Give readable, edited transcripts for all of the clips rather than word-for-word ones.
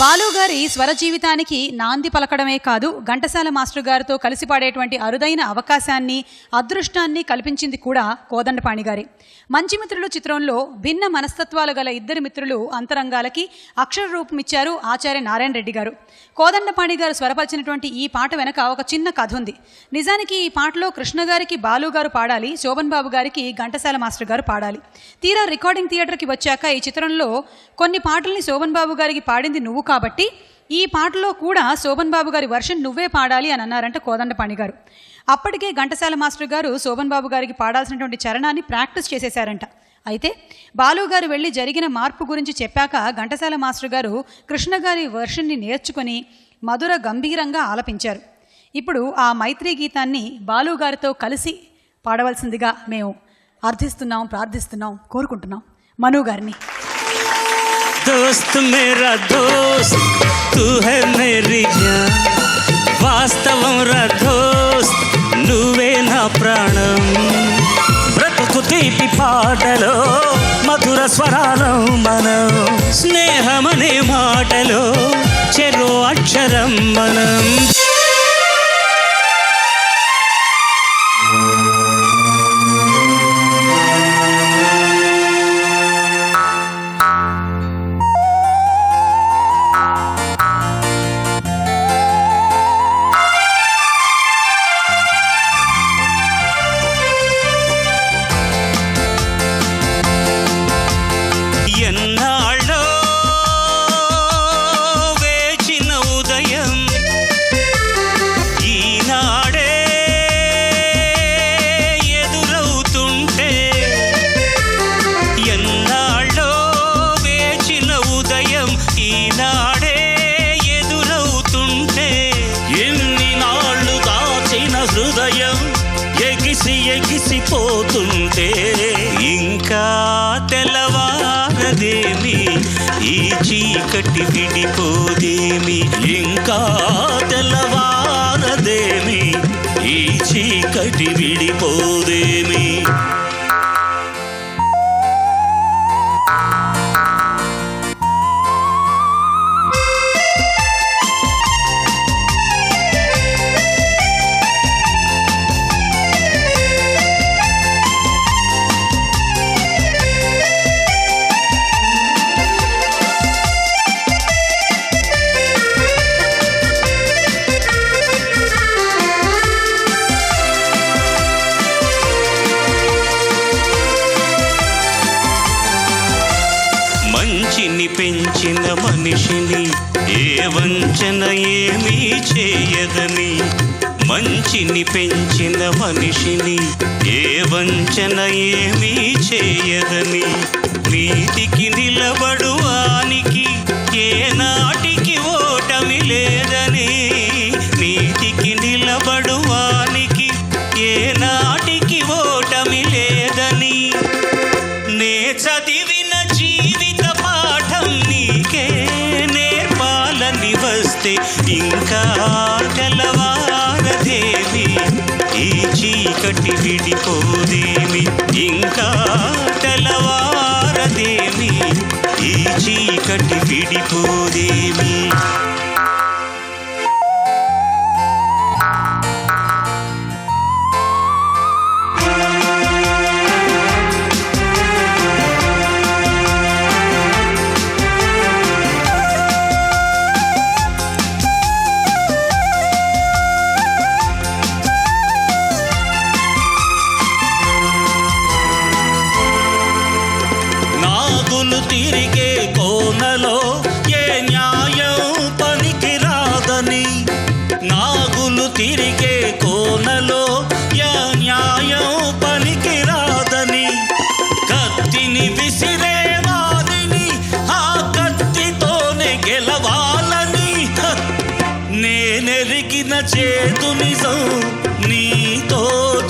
బాలుగారి స్వర జీవితానికి నాంది పలకడమే కాదు, ఘంటసాల మాస్టర్ గారితో కలిసి పాడేటువంటి అరుదైన అవకాశాన్ని, అదృష్టాన్ని కల్పించింది కూడా కోదండపాణి గారి. మంచి మిత్రులు చిత్రంలో భిన్న మనస్తత్వాలు గల ఇద్దరు మిత్రులు అంతరంగాలకి అక్షర రూపమిచ్చారు ఆచార్య నారాయణ రెడ్డి గారు. కోదండపాణి గారు స్వరపరిచినటువంటి ఈ పాట వెనక ఒక చిన్న కథ ఉంది. నిజానికి ఈ పాటలో కృష్ణ గారికి బాలు గారు పాడాలి, శోభన్ బాబు గారికి ఘంటసాల మాస్టర్ గారు పాడాలి. తీరా రికార్డింగ్ థియేటర్కి వచ్చాక ఈ చిత్రంలో కొన్ని పాటల్ని శోభన్ బాబు గారికి పాడింది నువ్వు కాబట్టి ఈ పాటలో కూడా శోభన్ బాబు గారి వర్షన్ నువ్వే పాడాలి అని అన్నారంట కోదండపాణి గారు. అప్పటికే ఘంటసాల మాస్టర్ గారు శోభన్ బాబు గారికి పాడాల్సినటువంటి చరణాన్ని ప్రాక్టీస్ చేసేశారంట. అయితే బాలుగారు వెళ్ళి జరిగిన మార్పు గురించి చెప్పాక ఘంటసాల మాస్టర్ గారు కృష్ణ గారి వర్షన్ని నేర్చుకుని మధుర గంభీరంగా ఆలపించారు. ఇప్పుడు ఆ మైత్రి గీతాన్ని బాలుగారితో కలిసి పాడవలసిందిగా మేము అర్థిస్తున్నాం, ప్రార్థిస్తున్నాం, కోరుకుంటున్నాం మను గారిని. दोस्त मेरा दोस्त तू है मेरी जान, వాస్తవం రా దోస్త్ నువ్వే నా ప్రాణం, బ్రతుకు తీపి పాటలో మధుర స్వరాలో మనం, స్నేహమనే మాటలో చెరో అక్షరం మనం. ఎగిసిపోతుంటే ఇంకా తెల్లవారదేమి, ఈ చీకటి విడిపోదేమి, ఇంకా తెల్లవారదేమి, ఈ చీకటి విడిపోదేమి. మంచిని పెంచిన మనిషిని ఏ వంచన ఏమీ చేయదని, మంచిని పెంచిన మనిషిని ఏ వంచన ఏమీ చేయదని, నీతికి నిలబడువానికి ఏ నాటికి ఓటమి లేదని, నీతికి నిలబడువానికి ఏ నాటికి ఓటమి లేదని, నే చదివిన జీవిత పాఠం నీకే నేర్పాలని వస్తే ఇంకా తెల్లవారదేమి, ఈ చీకటి విడిపోదేమి, ఇంకా తెల్లవారదేమి, ఈ చీకటి విడిపోదేమి. తిరిగే కోనలో ఏ న్యాయం పనికి రాదని, నాగులు తిరిగే కోనలో ఏ న్యాయం పనికి రాదని, కత్తిని విసిరే వారిని ఆ కత్తితోనే గెలవాలని, నేనెరిగిన చేతు నిజం నీతో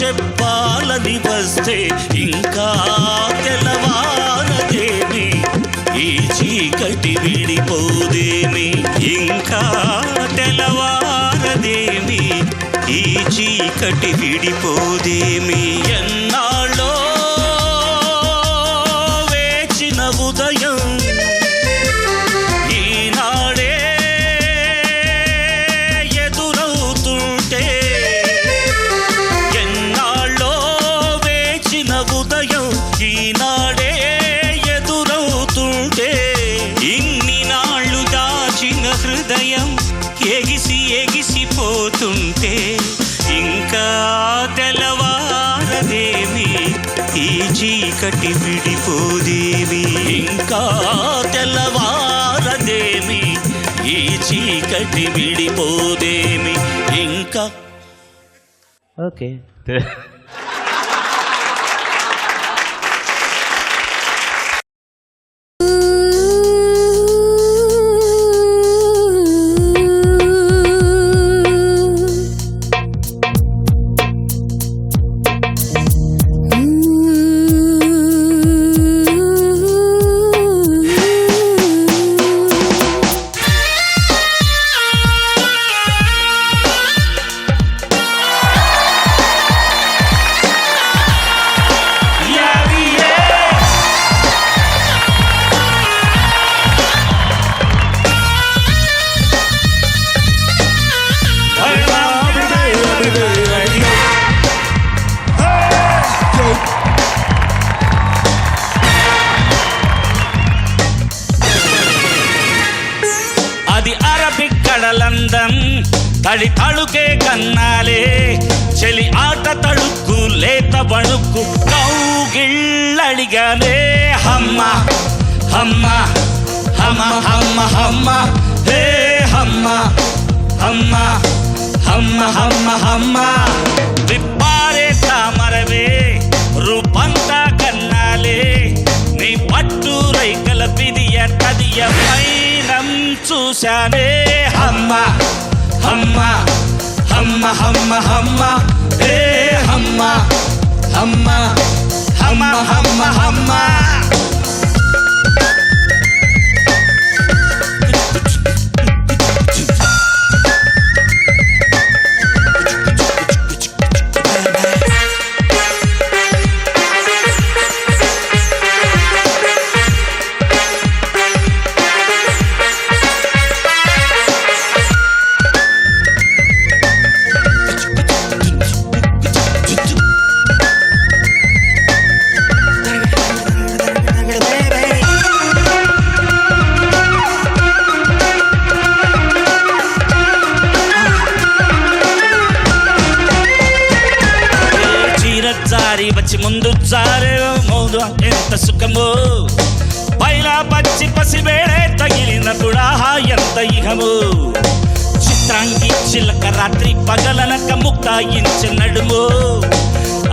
చెప్పాలని వస్తే ఇంకా తెల్లవారదేమి, ఈ చీకటి చీకటి విడిపోదేమి ఇంకా తెల్లవారదేమి ఈ చీకటి విడిపోదేమి ఎన్నాళ్ళో వేచిన ఉదయం ఈనాడే ఎదురవుతుంటే ఎన్నాళ్ళో వేచిన ఉదయం ఈనాడే ఎదురవుతుంటే ఇన్ని నాళ్ళు దాచిన హృదయం ఎగిసి ఎగిసిపోతుంటే ఇంకా తెల్లవారదేమి ఈ చీకటి విడిపోదేమి ఇంకా తెల్లవారదేమి ఈ చీకటి విడిపోదేమి ఇంకా ఓకే. అది అరబిక్ కడలందం తడి తళుకే కన్నాలే చెలి ఆట తళుక్కు లేత బణుక్కు కౌగిళ్ళడిగానే హమ్మ హమ్మ హమ్మ హమ్మ హమ్మ హే హమ్మ హమ్మ హమ్మ హమ్మ హమ్మ విప్పారే తామరవే రూపంతా కన్నాలే నీ పట్టు రైకల పిదియ తదియ పైనం చూశానే హమ్మ హమ్మ హమ్మ హమ్మ హమ్మ హే హమ్మ హమ్మ హమ్మ హమ్మ హమ్మ జారి వచ్చి ముందు జారే మౌదు ఎంత సుఖము పైలా పచ్చి పసి వేడే తగిలినప్పుడు ఆహా ఎంత ఇహము చిత్రాంగి చిలక రాత్రి పగలనక ముక్కాయించి నడుము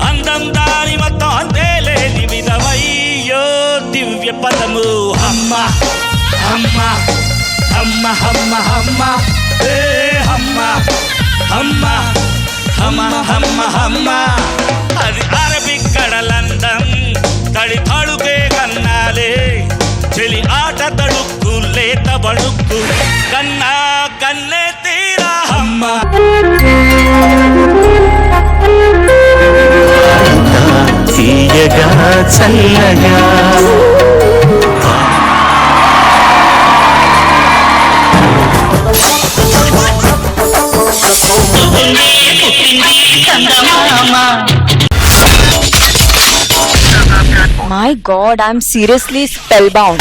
అందం దాని మొత్తం అంతే లేని విధమయ్యో దివ్య పదము హమ్మ హమ్మ హమ్మ హమ్మ హమ్మ హే హమ్మ హమ్మ హమ్మ హమ్మ హమ్మ అది అరబిక్ కడలందం తడి తళుకే కన్నాలే చెలి ఆట తడుక్కు లేత బడుక్కు కన్నా కన్నే తీరా హమ్మ తీయగా చల్లగా My God, I'm seriously spellbound.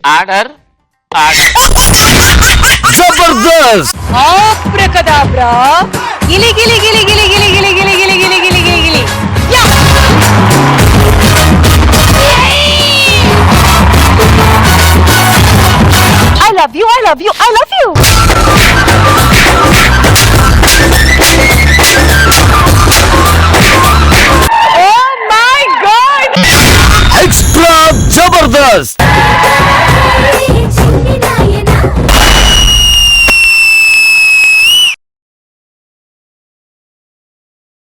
Order. Jabardasth Abracadabra. Gili gili gili gili gili gili gili gili gili gili gili gili. Yeah. I love you. I love you. I love you.